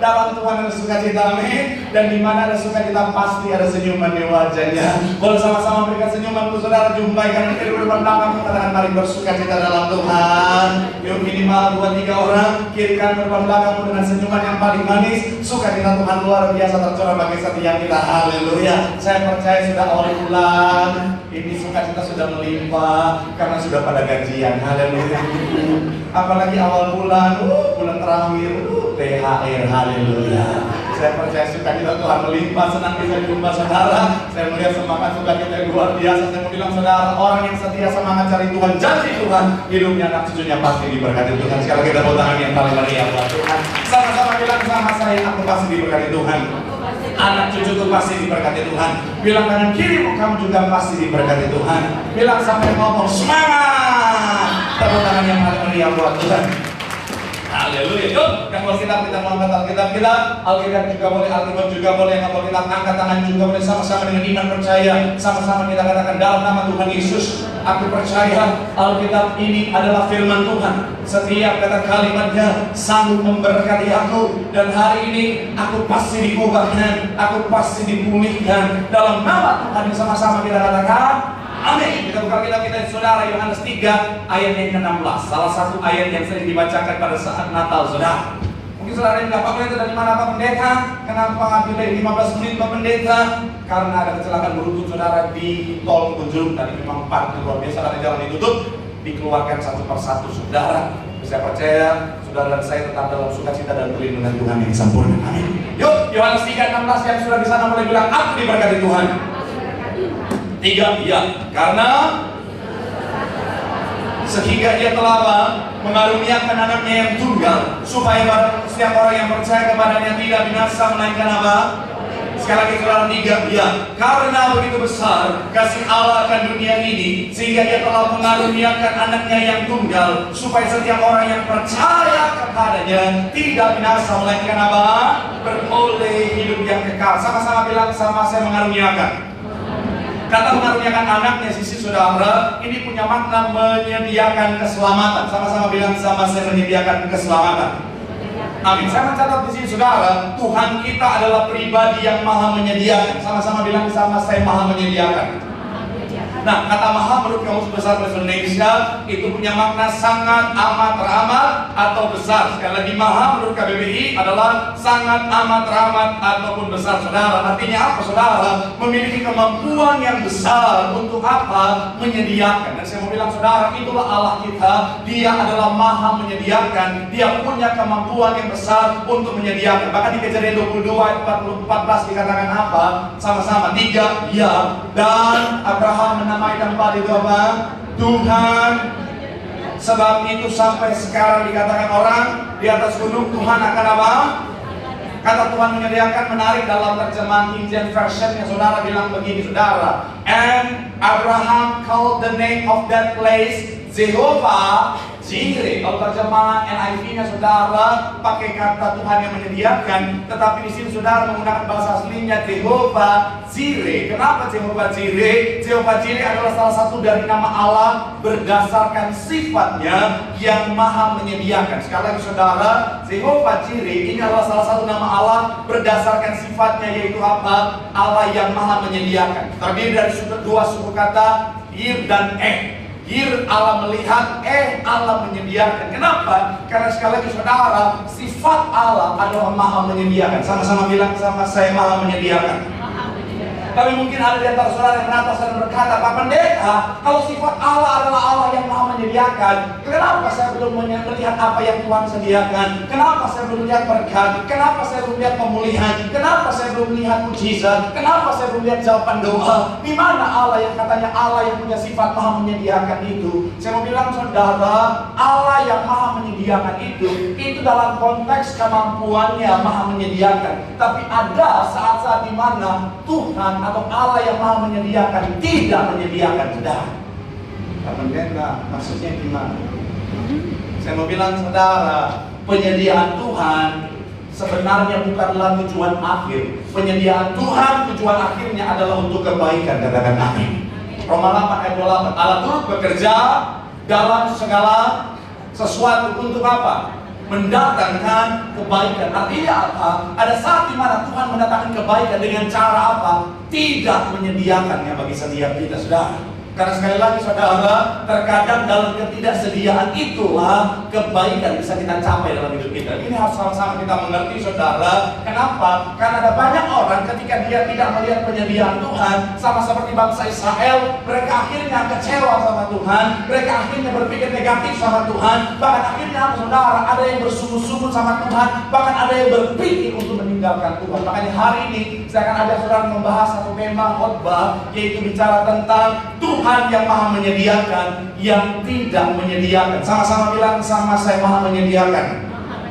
dalam Tuhan ada sukacita, amin. Dan di mana ada sukacita pasti ada senyuman di wajahnya. Boleh sama-sama berikan senyuman untuk saudara, jumpai kanan kiri depan belakang, katakan mari bersukacita dalam Tuhan. Yuk minimal 2-3 orang, kiri kanan depan belakang dengan senyuman yang paling manis. Sukacita Tuhan luar biasa tercurah bagi setiap kita. Haleluya. Saya percaya sudah awal bulan ini sukacita sudah melimpah karena sudah pada gajian. Haleluya. Apalagi awal bulan, bulan terakhir, THR. Haleluya. Saya percaya sukacita Tuhan melimpah. Senang bisa jumpa saudara. Saya melihat semangat sukacita yang luar biasa. Saya mau bilang saudara, orang yang setia semangat cari Tuhan, janji Tuhan, hidupnya anak cucunya pasti diberkati Tuhan. Sekarang kita bawa tangan yang paling meriah buat Tuhan. Sama-sama bilang sama saya, aku pasti diberkati Tuhan. Anak cucuku pasti diberkati Tuhan. Bilang kanan kirimu, kamu juga pasti diberkati Tuhan. Bilang sampai ngomong semangat. Tepuk tangan yang paling meriah buat Tuhan. Haleluya. Yuk, yang Alkitab kita mengangkat Alkitab kita. Alkitab juga boleh, Alkitab juga boleh. Yang Alkitab angkat tangan juga boleh. Sama-sama dengan iman percaya. Sama-sama kita katakan dalam nama Tuhan Yesus, aku percaya Alkitab ini adalah firman Tuhan. Setiap kata kalimatnya sanggup memberkati aku. Dan hari ini aku pasti diubahkan, aku pasti dipulihkan dalam nama Tuhan. Sama-sama kita katakan amin. Kita buka kitab kita saudara, Yohanes 3 ayat yang ke-16. Salah satu ayat yang sering dibacakan pada saat Natal, saudara. Mungkin saudara yang Pak Pendeta dari mana Pak Pendeta? Kenapa delay 15 menit Pak Pendeta? Karena ada kecelakaan beruntun saudara di tol Kunjung. Dan memang parkir luar biasa karena jalan ditutup. Dikeluarkan satu persatu saudara. Saya percaya saudara dan saya tetap dalam sukacita dan perlindungan Tuhan yang sempurna. Amin. Yuk, Yohanes 3:16 yang sudah di sana boleh bilang aku diberkati Tuhan. 3, iya, karena sehingga ia telah mengaruniakan anaknya yang tunggal, supaya setiap orang yang percaya kepadanya tidak binasa melainkan apa? Sekali lagi saudara, 3, iya, karena begitu besar kasih Allah akan dunia ini, sehingga ia telah mengaruniakan anaknya yang tunggal, supaya setiap orang yang percaya kepadanya tidak binasa melainkan apa? Beroleh hidup yang kekal. Sama-sama bilang sama saya, mengaruniakan. Kata mengaruniakan anaknya sisi saudara, ini punya makna menyediakan keselamatan. Sama-sama bilang sama saya, menyediakan keselamatan. Amin. Saya mencatat di sini saudara, Tuhan kita adalah pribadi yang maha menyediakan. Sama-sama bilang sama saya, maha menyediakan. Nah, kata maha menurut Kamus Besar Bahasa Indonesia itu punya makna sangat amat teramat atau besar. Sekali lagi, maha menurut KBBI adalah sangat amat teramat ataupun besar saudara. Artinya apa saudara? Memiliki kemampuan yang besar untuk apa? Menyediakan. Dan saya mau bilang saudara, itulah Allah kita. Dia adalah maha menyediakan. Dia punya kemampuan yang besar untuk menyediakan. Bahkan di Kejadian 22 ayat 14 dikatakan apa? Sama-sama 3, ya. Dan Abraham menamai tempat itu apa? Tuhan. Sebab itu sampai sekarang dikatakan orang di atas gunung Tuhan akan apa? Kata Tuhan menyediakan menarik dalam terjemahan King James Version yang saudara bilang begini saudara. And Abraham called the name of that place Jehovah Jireh. Kalau terjemahan NIV-nya saudara pakai kata Tuhan yang menyediakan, tetapi di sini saudara menggunakan bahasa aslinya Jehovah Jireh. Kenapa Jehovah Jireh? Jehovah Jireh adalah salah satu dari nama Allah berdasarkan sifatnya yang maha menyediakan. Sekali lagi saudara, Jehovah Jireh ini adalah salah satu nama Allah berdasarkan sifatnya, yaitu apa? Allah yang maha menyediakan. Terdiri dari dua suku kata, Ir dan Ir Allah melihat, Allah menyediakan. Kenapa? Karena sekali lagi saudara, sifat Allah adalah maha menyediakan. Sama-sama bilang sama saya, maha menyediakan. Tapi mungkin ada di antara saudara yang menatas dan berkata, Pak Pendeta, kalau sifat Allah adalah Allah yang maha menyediakan, kenapa saya belum melihat apa yang Tuhan sediakan? Kenapa saya belum melihat berkat? Kenapa saya belum melihat pemulihan? Kenapa saya belum melihat mujizat? Kenapa saya belum melihat jawaban doa? Di mana Allah yang katanya Allah yang punya sifat maha menyediakan itu? Saya mau bilang saudara, Allah yang maha menyediakan itu dalam konteks kemampuannya maha menyediakan. Tapi ada saat-saat di mana Tuhan atau Allah yang maha menyediakan tidak menyediakan saudara. Pendeta, maksudnya gimana? Saya mau bilang saudara, penyediaan Tuhan sebenarnya bukanlah tujuan akhir. Penyediaan Tuhan tujuan akhirnya adalah untuk kebaikan. Katakan amin. Roma 8 ayat 28. Allah turut bekerja dalam segala sesuatu untuk apa? mendatangkan kebaikan. Artinya apa? Ada saat di mana Tuhan mendatangkan kebaikan dengan cara apa? Tidak menyediakannya bagi setiap kita, saudara. Karena sekali lagi saudara, terkadang dalam ketidaksediaan itulah kebaikan bisa kita capai dalam hidup kita. Ini harus sama-sama kita mengerti saudara. Kenapa? Karena ada banyak orang ketika dia tidak melihat penyediaan Tuhan, sama seperti bangsa Israel, mereka akhirnya kecewa sama Tuhan, mereka akhirnya berpikir negatif sama Tuhan, bahkan akhirnya saudara ada yang bersungguh-sungguh sama Tuhan, bahkan ada yang berpikir untuk meninggalkan Tuhan. Makanya hari ini saya akan ajak saudara membahas satu tema khotbah, yaitu bicara tentang Tuhan yang maha menyediakan, yang tidak menyediakan. Sama-sama bilang sama saya maha menyediakan.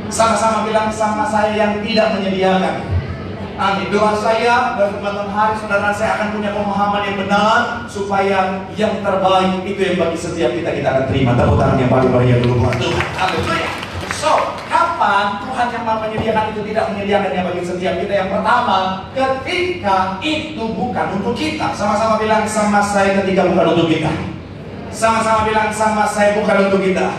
Sama-sama bilang sama saya yang tidak menyediakan. Amin. Doa saya dan teman-teman hari saudara, saya akan punya pemahaman yang benar supaya yang terbaik itu yang bagi setiap kita akan terima. Tepuk tangan yang paling meriah dulu buat Tuhan. Haleluya. So, kapan Tuhan yang maha menyediakan itu tidak menyediakannya bagi setiap kita? Yang pertama, ketika itu bukan untuk kita. Sama-sama bilang sama saya ketika bukan untuk kita. Sama-sama bilang sama saya bukan untuk kita.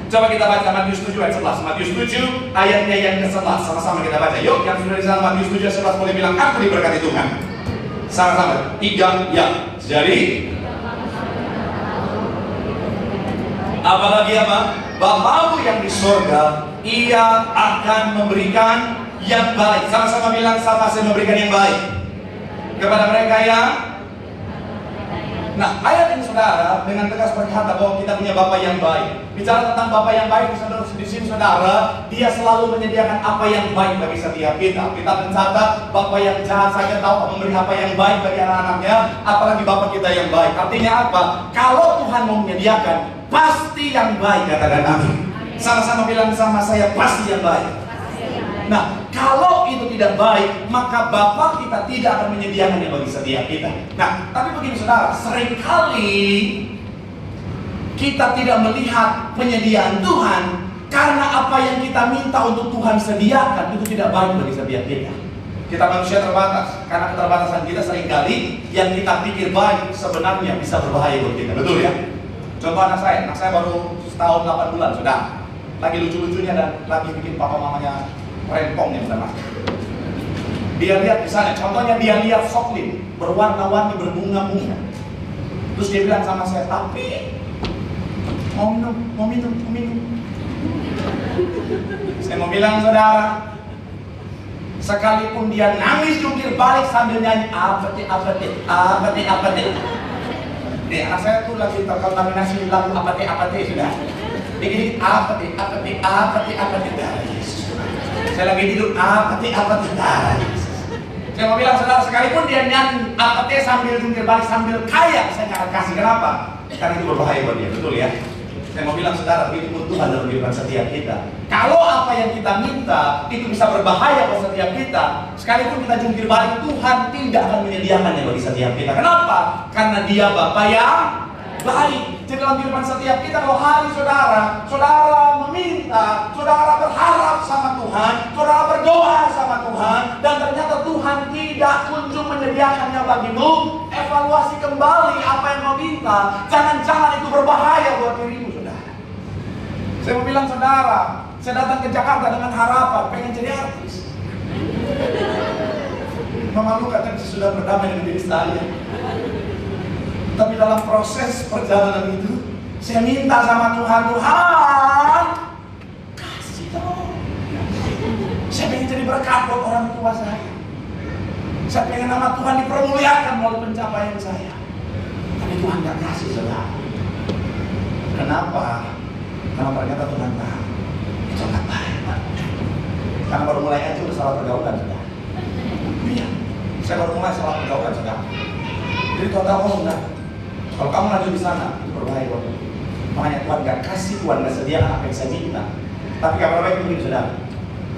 Coba kita baca Matius 7 ayat 11. Matius 7 ayatnya yang ke-11. Sama-sama kita baca. Yuk, yang sudah di sana Matius 7 ayat 11 boleh bilang aku diberkati Tuhan. Sama-sama. 3 ya. Jadi apalagi apa? Bapamu yang di surga, ia akan memberikan yang baik. Sama-sama bilang sama saya memberikan yang baik kepada mereka yang. Nah, ayat ini saudara dengan tegas berkata bahwa kita punya Bapa yang baik. Bicara tentang Bapa yang baik di sini saudara, dia selalu menyediakan apa yang baik bagi setiap kita. Kita mencatat Bapa yang jahat saja tahu memberi apa yang baik bagi anak-anaknya, apalagi Bapa kita yang baik. Artinya apa? Kalau Tuhan mau menyediakan, pasti yang baik, katakan amin. Sama-sama bilang sama saya, pasti yang baik. Nah, kalau itu tidak baik, maka Bapa kita tidak akan menyediakannya bagi setiap kita. Nah, tapi begini saudara, seringkali kita tidak melihat penyediaan Tuhan karena apa yang kita minta untuk Tuhan sediakan itu tidak baik bagi setiap kita. Kita manusia terbatas, karena keterbatasan kita seringkali yang kita pikir baik sebenarnya bisa berbahaya buat kita, betul ya? Contoh anak saya baru setahun 8 bulan sudah. Lagi lucu-lucunya dan lagi bikin papa mamanya rempong yang sudah. Dia lihat di sana, contohnya dia lihat soklin berwarna-warni berbunga-bunga. Terus dia bilang sama saya, tapi mau minum. Saya mau bilang saudara, sekalipun dia nangis jungkir balik sambil nyanyi apa deh. Nih, anak saya tuh lagi terkontaminasi lagu apa teh sudah. Dikit-dikit apa teh darah Yesus. Saya lagi tidur apa teh darah Yesus. Saya mau bilang saudara, sekalipun dia nyanyi apa teh sambil jungkir balik sambil kaya, saya nggak akan kasih. Kenapa? Karena itu berbahaya buat dia, betul ya? Saya mau bilang saudara, begitu pun Tuhan dalam kehidupan setiap kita. Kalau apa yang kita minta itu bisa berbahaya buat setiap kita, sekalipun kita jungkir balik, Tuhan tidak akan menyediakannya bagi setiap kita. Kenapa? Karena Dia Bapa yang baik. Jadi dalam kehidupan setiap kita, kalau hari saudara meminta, saudara berharap sama Tuhan, saudara berdoa sama Tuhan, dan ternyata Tuhan tidak kunjung menyediakannya bagimu, evaluasi kembali apa yang mau minta. Jangan-jangan itu berbahaya buat dirimu. Saya mau bilang saudara, saya datang ke Jakarta dengan harapan pengen jadi artis. Memalukan kan saya sudah berdamai dengan diri saya. Tapi dalam proses perjalanan itu, saya minta sama Tuhan, kasih dong. Saya pengen jadi berkat buat orang tua saya. Saya pengen nama Tuhan dipermuliakan melalui pencapaian saya. Tapi Tuhan gak kasih saudara. Kenapa? Karena ternyata Tuhan tahu itu nggak baik, Pak. Karena baru mulai aja udah salah pergaulan sudah. Iya, saya baru mulai salah pergaulan sudah. Jadi Tuhan tahu enggak. Kalau kamu lanjut di sana itu berbahaya buat. Makanya Tuhan nggak kasih, Tuhan nggak sediakan apa yang saya minta. Tapi kabar baik begini saudara.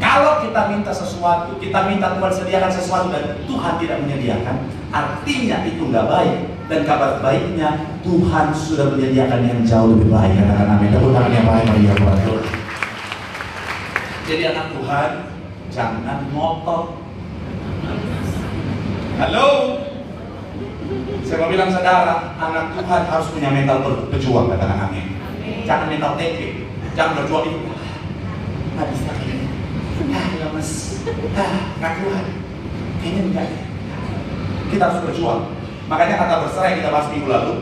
Kalau kita minta sesuatu, kita minta Tuhan sediakan sesuatu dan Tuhan tidak menyediakan, artinya itu nggak baik. Dan kabar baiknya, Tuhan sudah menyediakan yang jauh lebih baik. Katakan amin. Tepuk tangan yang baik bagi Tuhan. Jadi anak Tuhan, jangan ngotot. Halo? Saya mau bilang saudara, anak Tuhan harus punya mental berjuang. Katakan amin. Jangan mental teknik, jangan berjuang itu. habis sakit, lemes, nggak kuat, kayaknya enggak. Kita harus berjuang. Makanya kata berserah yang kita bahas minggu lalu,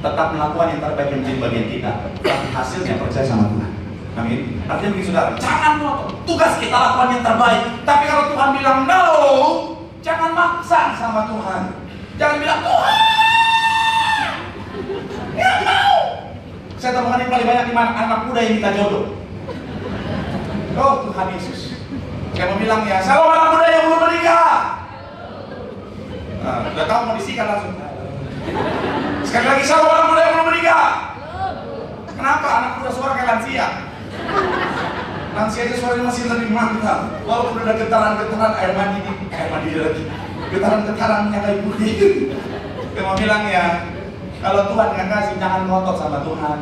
tetap melakukan yang terbaik yang menjadi bagian kita. Tapi hasilnya percaya sama Tuhan. Amin. Artinya begini saudara, jangan ngotot. Tugas kita lakukan yang terbaik. Tapi kalau Tuhan bilang no, jangan maksa sama Tuhan. Jangan bilang Tuhan, ya mau. Saya temukan yang paling banyak di mana anak muda yang minta jodoh. Oh Tuhan Yesus. Saya mau bilang ya, salam anak muda yang belum menikah. Nah, udah tahu mau disikat langsung. Sekali lagi, salam anak muda yang belum menikah. Kenapa? Anak muda suara kayak lansia. Lansia aja suaranya masih lebih mantap. Walaupun ada getaran-getaran air mandi lagi. Getaran-getaran yang kayak putih. Saya mau bilang ya, kalau Tuhan nggak kasih, jangan ngotot sama Tuhan.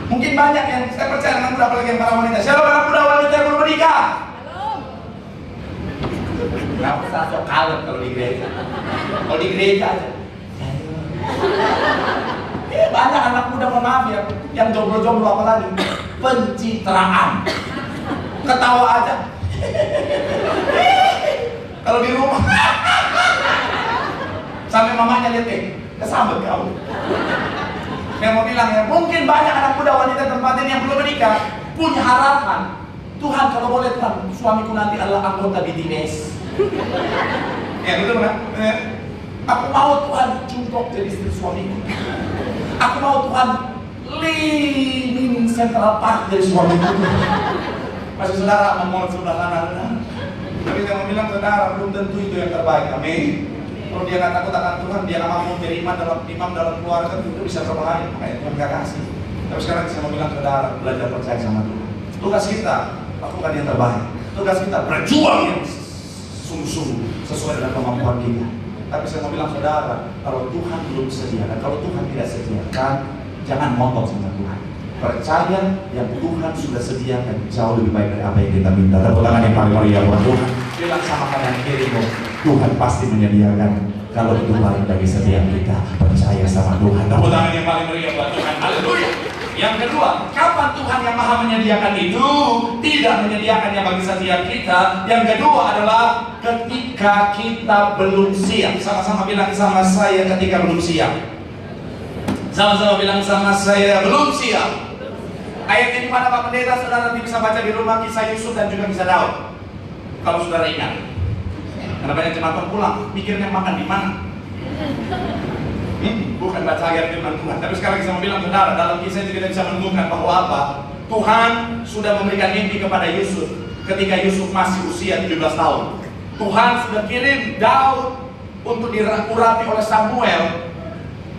Mungkin banyak yang saya percaya anak muda, apalagi yang para wanita. Siapa anak muda wanita yang belum menikah? Nggak usah sok kalem kalau di gereja. Kalau di gereja aja. Banyak anak muda, mohon maaf ya, yang jomblo-jomblo apalagi pencitraan, ketawa aja. Kalau di rumah sampai mamanya lihat kesambet kau. Saya mau bilang ya, mungkin banyak anak muda wanita tempat ini yang belum menikah punya harapan. Tuhan, kalau boleh Tuhan, suamiku nanti adalah anggota BTS. Ya betul kan? Aku mau Tuhan jungkok jadi istri suamiku. Aku mau Tuhan leaning Central Park dari suamiku. Masih saudara ngomong sebelah kanan. Tapi saya mau bilang saudara, belum tentu itu yang terbaik. Amin. Kalau dia nggak takut akan Tuhan, dia nggak mau jadi imam dalam keluarga, itu bisa berbahaya. Makanya Tuhan nggak kasih. Tapi sekarang saya mau bilang saudara, belajar percaya sama Tuhan. Tugas kita lakukan yang terbaik. Tugas kita berjuang yang sungguh-sungguh sesuai dengan kemampuan kita. Tapi saya mau bilang saudara, kalau Tuhan belum sediakan, kalau Tuhan tidak sediakan, jangan ngotot sama Tuhan. Percaya yang Tuhan sudah sediakan jauh lebih baik dari apa yang kita minta. Tepuk tangan yang paling meriah buat Tuhan. Bilang sama kanan kirimu, Tuhan pasti menyediakan. Kalau Tuhan bagi setiap kita percaya sama Tuhan. Tepuk tangan yang paling meriah buat Tuhan. Haleluya. Yang kedua, kapan Tuhan yang maha menyediakan itu tidak menyediakannya bagi setiap kita. Yang kedua adalah ketika kita belum siap. Sama-sama bilang sama saya, ketika belum siap. Sama-sama bilang sama saya, belum siap. Ayatnya di mana Pak Pendeta? Saudara nanti bisa baca di rumah, kisah Yusuf dan juga kisah Daud. Kalau saudara ingat. Karena banyak jemaat pulang, mikirnya makan di mana? Bukan baca ayat firman Tuhan. Tapi sekarang saya mau bilang saudara, dalam kisah itu kita bisa menemukan bahwa apa? Tuhan sudah memberikan mimpi kepada Yusuf ketika Yusuf masih usia 17 tahun. Tuhan sudah kirim Daud untuk diurapi oleh Samuel.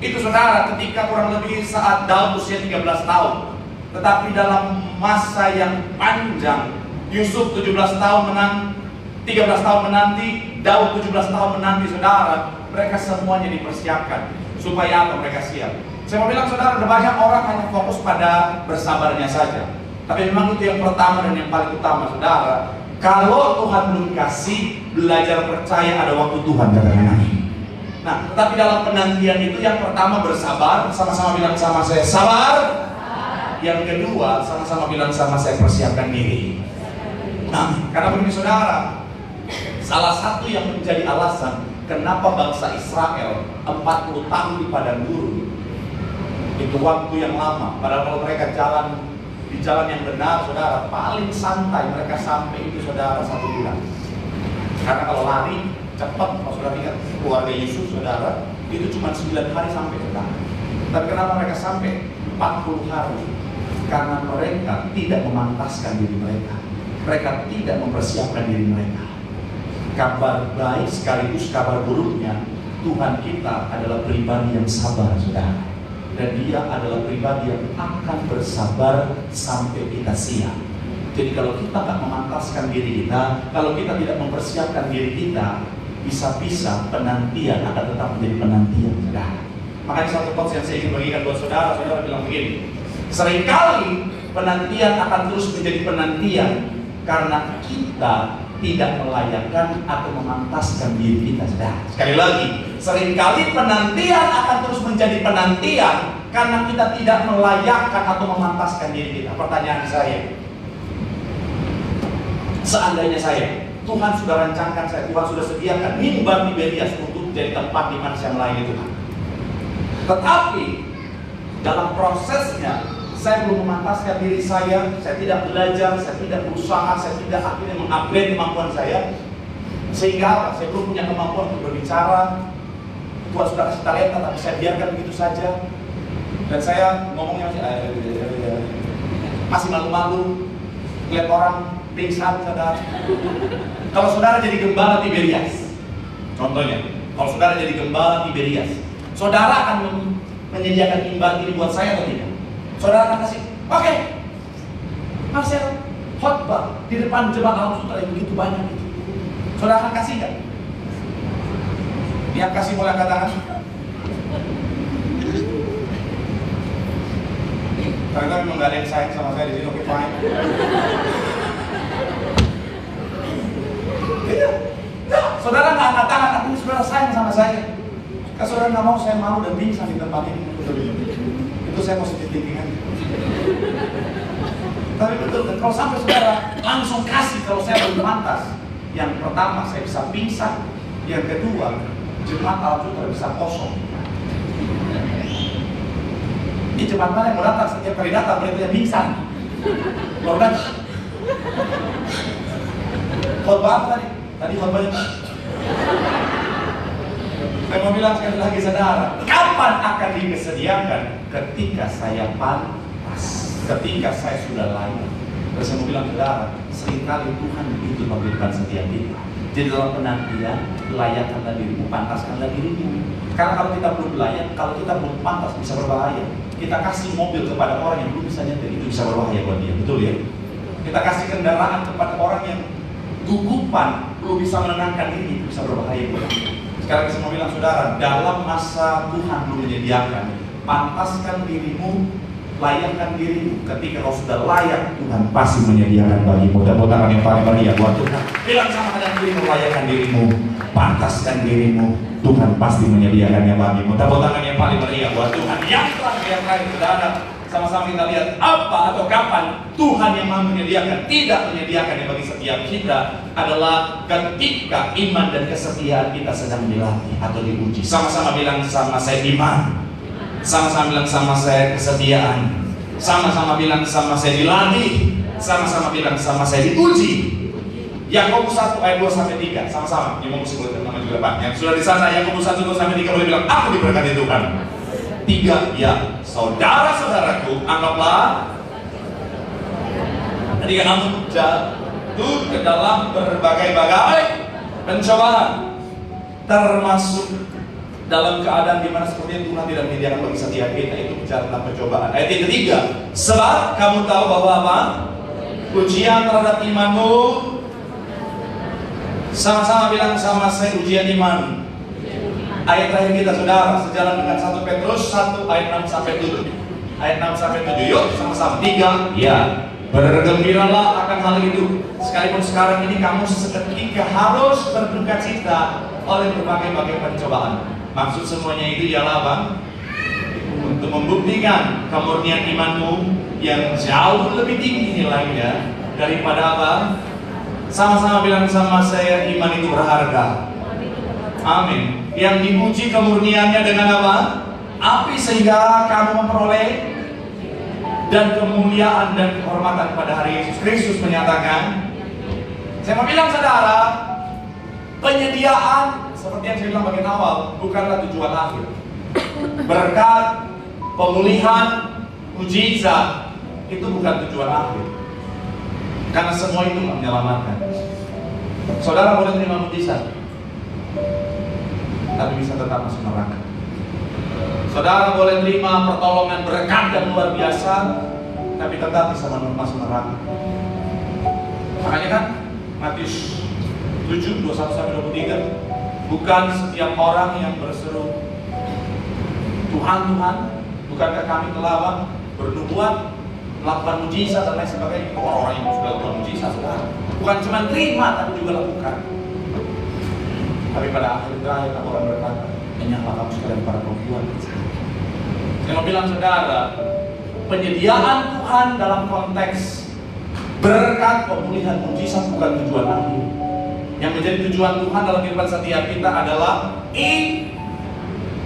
Itu saudara, ketika kurang lebih saat Daud usia 13 tahun. Tetapi dalam masa yang panjang, Yusuf 13 tahun 13 tahun menanti, Daud 17 tahun menanti saudara. Mereka semuanya dipersiapkan. Supaya apa? Mereka siap. Saya mau bilang saudara, ada banyak orang hanya fokus pada bersabarnya saja. Tapi memang itu yang pertama dan yang paling utama saudara. Kalau Tuhan belum kasih, belajar percaya ada waktu Tuhan, katakan amin. Nah, tetapi dalam penantian itu yang pertama bersabar. Sama-sama bilang sama saya, sabar. Yang kedua, sama-sama bilang sama saya, persiapkan diri. Nah, karena begini saudara, salah satu yang menjadi alasan kenapa bangsa Israel 40 tahun di padang gurun itu waktu yang lama. Padahal kalau mereka jalan di jalan yang benar, saudara, paling santai mereka sampai itu saudara 1 bulan. Karena kalau lari cepat, kalau saudara ingat keluarga Yusuf saudara, itu cuma 9 hari sampai saudara. Tapi kenapa mereka sampai 40 hari? Karena mereka tidak memantaskan diri mereka. Mereka tidak mempersiapkan diri mereka. Kabar baik sekaligus kabar buruknya, Tuhan kita adalah pribadi yang sabar saudara. Dan dia adalah pribadi yang akan bersabar sampai kita siap. Jadi kalau kita tak memantaskan diri kita, kalau kita tidak mempersiapkan diri kita, bisa-bisa penantian akan tetap menjadi penantian saudara. Makanya satu quotes yang saya ingin bagikan buat saudara, saudara bilang begini, seringkali penantian akan terus menjadi penantian karena kita tidak melayakkan atau memantaskan diri kita. Sekali lagi, seringkali penantian akan terus menjadi penantian karena kita tidak melayakkan atau memantaskan diri kita. Pertanyaan saya, Seandainya Tuhan sudah rancangkan saya, Tuhan sudah sediakan mimbar Tiberias untuk jadi tempat di mana saya melayani Tuhan. Tetapi dalam prosesnya saya belum memantaskan diri saya tidak belajar, saya tidak berusaha, saya tidak akhirnya mengupgrade kemampuan saya. Sehingga saya belum punya kemampuan untuk berbicara. Tuhan sudah kasih talenta, tapi saya biarkan begitu saja. Dan saya ngomongnya masih malu-malu, lihat orang pingsan, saudara. Kalau saudara jadi gembala Tiberias, contohnya, kalau saudara jadi gembala Tiberias, saudara akan menyediakan mimbar ini buat saya atau tidak? Saudara akan kasih, oke, Marcel, khotbah di depan jemaat Al-Sutra yang begitu banyak itu. Saudara akan kasih nggak? Yang kasih boleh katakan. Ternyata memang gak ada yang sayang sama saya di sini, oke fine. Iya, saudara nggak mengatakan aku saudara sayang sama saya. Kalau saudara nggak mau, saya malu dan pingsan di tempat ini. Itu saya positif thinking aja. Tapi betul, kalau sampai saudara langsung kasih kalau saya belum pantas, yang pertama saya bisa pingsan, yang kedua jemaat Al-Sutra bisa kosong. Ini jemaat mana yang mau datang? Setiap kali datang dia pingsan. Baru datang. Khotbah apa tadi? Tadi khotbahnya saya mau bilang sekali lagi saudara, kapan akan disediakan? Ketika saya pantas, ketika saya sudah layak. Terus saya mau bilang saudara, seringkali Tuhan begitu memberikan setiap kita. Jadi dalam penantian, layakkanlah dirimu, pantaskanlah dirimu. Karena kalau kita belum layak, kalau kita belum pantas bisa berbahaya. Kita kasih mobil kepada orang yang belum bisa nyetir, itu bisa berbahaya buat dia, betul ya? Kita kasih kendaraan kepada orang yang gugupan, belum bisa menenangkan diri, itu bisa berbahaya buat dia. Sekarang saya mau bilang saudara, dalam masa Tuhan belum menyediakan, pantaskan dirimu, layakkan dirimu. Ketika kau sudah layak, Tuhan pasti menyediakan bagimu. Dan tangan yang paling meriah buat Tuhan. Bilang sama dengan dirimu, layakkan dirimu, pantaskan dirimu, Tuhan pasti menyediakannya bagimu. Tepuk tangan yang paling meriah buat Tuhan. Yang terakhir saudara, sama-sama kita lihat apa atau kapan Tuhan yang mau menyediakan, tidak menyediakan yang bagi setiap kita adalah ketika iman dan kesetiaan kita sedang dilatih atau diuji. Sama-sama bilang sama saya iman, sama-sama bilang sama saya kesetiaan, sama-sama bilang sama saya dilatih, sama-sama bilang sama saya diuji. Yakobus 1 ayat 2 sampai 3 sama-sama. Ini mau sebutkan nama juga Pak. Yang sudah di sana Yakobus 1 2 sampai 3 boleh bilang aku diberkati Tuhan. 3 ya, saudara-saudaraku, anggaplah ketika kamu jatuh ke dalam berbagai-bagai pencobaan, termasuk dalam keadaan di mana seperti Tuhan tidak menyediakan bagi setiap kita, itu bicara tentang pencobaan. Ayat yang ketiga, sebab kamu tahu bahwa apa? Ujian terhadap imanmu, sama-sama bilang sama saya, ujian iman. Ayat terakhir kita saudara, sejalan dengan 1 Petrus 1 ayat 6 sampai 7. Ayat 6 sampai 7, yuk sama-sama. 3, ya, bergembiralah akan hal itu. Sekalipun sekarang ini kamu seketika harus berduka cita oleh berbagai-bagai pencobaan. Maksud semuanya itu ialah apa? Untuk membuktikan kemurnian imanmu yang jauh lebih tinggi nilainya daripada apa? Sama-sama bilang sama saya, iman itu berharga. Amin. Yang dipuji kemurniannya dengan apa? Api, sehingga kamu memperoleh dan kemuliaan dan kehormatan pada hari Yesus Kristus menyatakan. Saya mau bilang saudara, penyediaan seperti yang saya bilang bagian awal bukanlah tujuan akhir. Berkat, pemulihan, mujizat itu bukan tujuan akhir. Karena semua itu menyelamatkan. Saudara boleh terima mujizat, tapi bisa tetap masuk neraka. Saudara boleh terima pertolongan berkat yang luar biasa, tapi tetap bisa masuk neraka. Makanya kan Matius 7 21 sampai 23, bukan setiap orang yang berseru Tuhan Tuhan, bukankah kami telah bernubuat, melakukan mujizat dan lain sebagainya. Itu orang-orang yang sudah melakukan mujizat, saudara. Bukan cuma terima, tapi juga lakukan. Tapi pada akhir ayat orang berkata, hanyalah kamu sekalian para perempuan. Saya mau bilang saudara, penyediaan Tuhan dalam konteks Berkat, pemulihan, mujizat bukan tujuan akhir. Yang menjadi tujuan Tuhan dalam kehidupan setiap kita adalah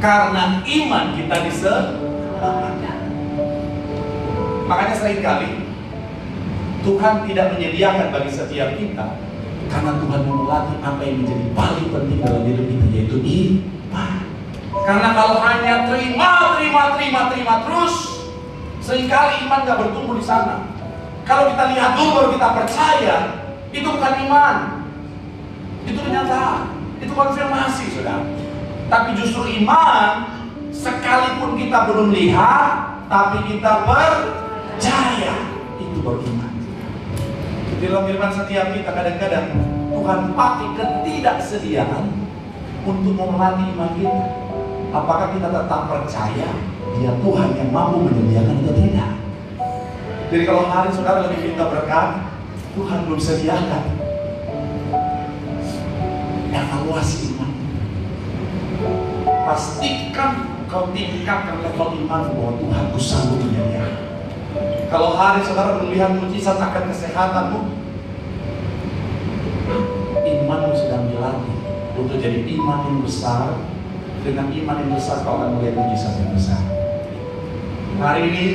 karena iman kita diselamatkan. Makanya seringkali Tuhan tidak menyediakan bagi setiap kita karena Tuhan mau melatih apa yang menjadi paling penting dalam hidup kita, yaitu iman. Karena kalau hanya terima terus, seringkali iman gak bertumbuh di sana. Kalau kita lihat dulu baru kita percaya, itu bukan iman, itu kenyataan, itu konfirmasi, saudara. Tapi justru iman, sekalipun kita belum lihat, tapi kita percaya, itu baru iman. Di dalam kehidupan setiap kita kadang-kadang Tuhan pakai ketidaksediaan untuk memelatih iman kita. Apakah kita tetap percaya Dia Tuhan yang mampu menyediakan atau tidak? Jadi kalau hari saudara lagi minta berkat, Tuhan belum sediakan, evaluasi iman. Pastikan kau tingkatkan level iman bahwa Tuhan ku sanggup menyediakan. Kalau hari saudara melihat mujizat akan kesehatanmu, imanmu sedang dilatih untuk jadi iman yang besar. Dengan iman yang besar kau akan melihat mujizat yang besar. Hari ini,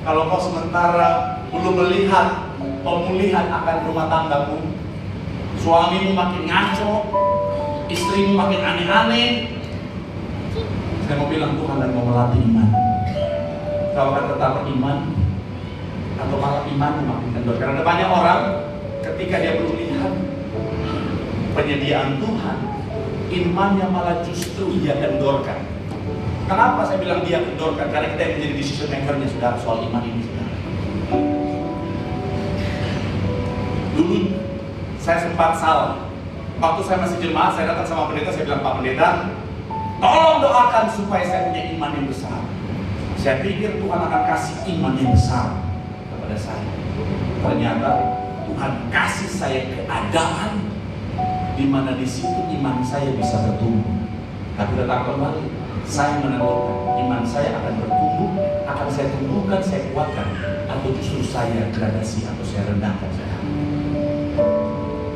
kalau kau sementara belum melihat pemulihan akan rumah tanggamu, suamimu makin ngaco, istrimu makin aneh-aneh, saya mau bilang Tuhan lagi mau melatih iman. Kau akan tetap beriman atau malah imanmu makin kendor. Karena ada banyak orang ketika dia belum lihat penyediaan Tuhan, imannya malah justru dia kendorkan. Kenapa saya bilang dia kendorkan? Karena kita yang menjadi decision maker-nya saudara soal iman ini, saudara. Dulu saya sempat salah. Waktu saya masih jemaat, saya datang sama pendeta, saya bilang, Pak Pendeta, tolong doakan supaya saya punya iman yang besar. Saya pikir Tuhan akan kasih iman yang besar kepada saya. Ternyata Tuhan kasih saya keadaan di mana di situ iman saya bisa bertumbuh. Tapi datang kembali, saya menentukan iman saya akan bertumbuh, akan saya tumbuhkan, saya kuatkan, atau justru saya gradasi atau saya rendahkan saja.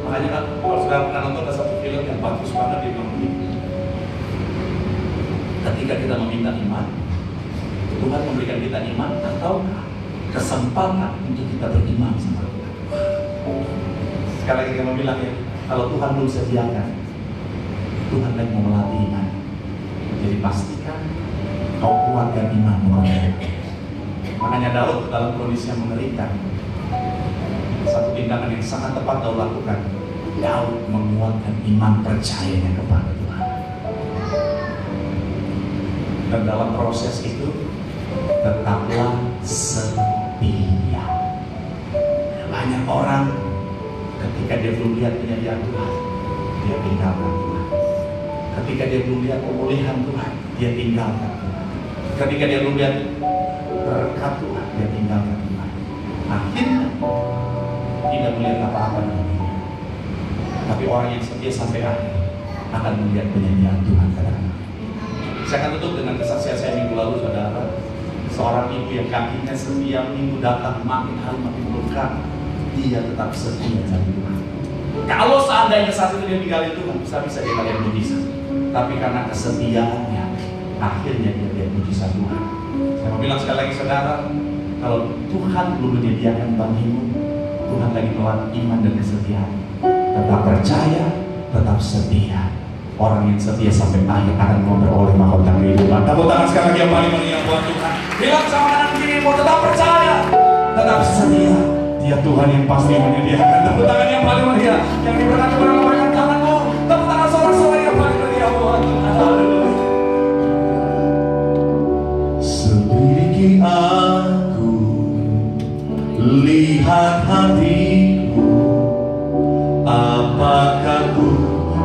Makanya kan kalau saudara pernah nonton ada satu film yang bagus banget, dia bilang begini, ketika kita meminta iman, Tuhan memberikan kita iman atau kesempatan untuk kita beriman sama Tuhan. Sekali lagi kita bilang ya, kalau Tuhan belum sediakan, Tuhan lagi mau melatih iman. Jadi pastikan kau kuatkan imanmu. Makanya Daud dalam kondisi yang mengerikan, satu tindakan yang sangat tepat Daud lakukan, Daud menguatkan iman percayanya kepada Tuhan. Dan dalam proses itu tetaplah setia. Banyak orang ketika dia belum lihat penyediaan Tuhan, dia tinggalkan Tuhan. Ketika dia belum lihat pemulihan Tuhan, dia tinggalkan Tuhan. Ketika dia belum lihat berkat Tuhan, dia tinggalkan Tuhan. Akhirnya tidak melihat apa-apa dalam hidup. Tapi orang yang setia sampai akhir akan melihat penyediaan Tuhan kadang-kadang. Saya akan tutup dengan kesaksian saya minggu lalu, saudara. Seorang ibu yang kakinya setiap minggu datang makin hari makin berkah, dia tetap setia dari Tuhan. Kalau seandainya saat itu dia tinggalin Tuhan, bisa-bisa dia lihat mujizat. Tapi karena kesetiaannya, akhirnya dia lihat mujizat Tuhan. Saya mau bilang sekali lagi saudara, kalau Tuhan belum menyediakan bagimu, Tuhan lagi melatih iman dan kesetiaan. Tetap percaya, tetap setia. Orang yang setia sampai akhir akan memperoleh mahkota kehidupan. Tepuk tangan sekali lagi yang paling meriah buat Tuhan. Bilang sama kanan kirimu, tetap percaya, tetap setia. Dia Tuhan yang pasti menyediakan. Tepuk tangan yang paling meriah. Yang diberkati berlambaikan tanganmu. Tepuk tangan sorak-sorai yang paling meriah buat Tuhan. Haleluya. Selidiki aku, lihat hatiku, apakah ku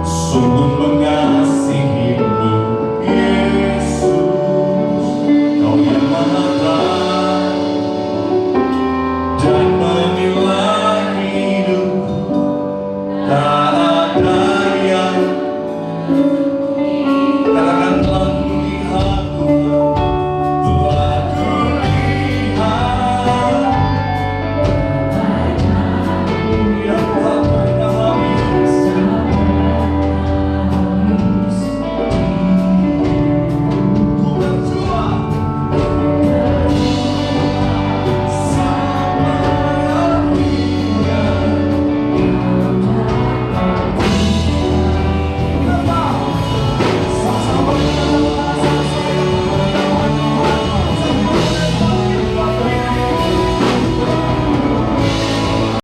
sungguh